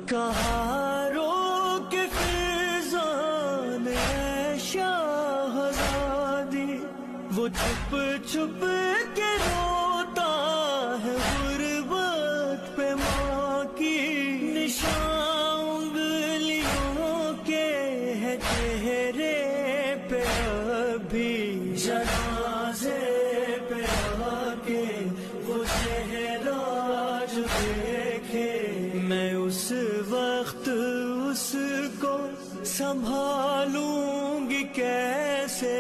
कहारों के फिजान शाहज़ादी, वो छुप छुप के रोता है गुर्बत पे माँ की। निशान उंगलियों के है चेहरे पे अभी, जनाज़े पे आके वो चेहरा जो देखे, मैं उस वक्त उसको संभालूंगी कैसे।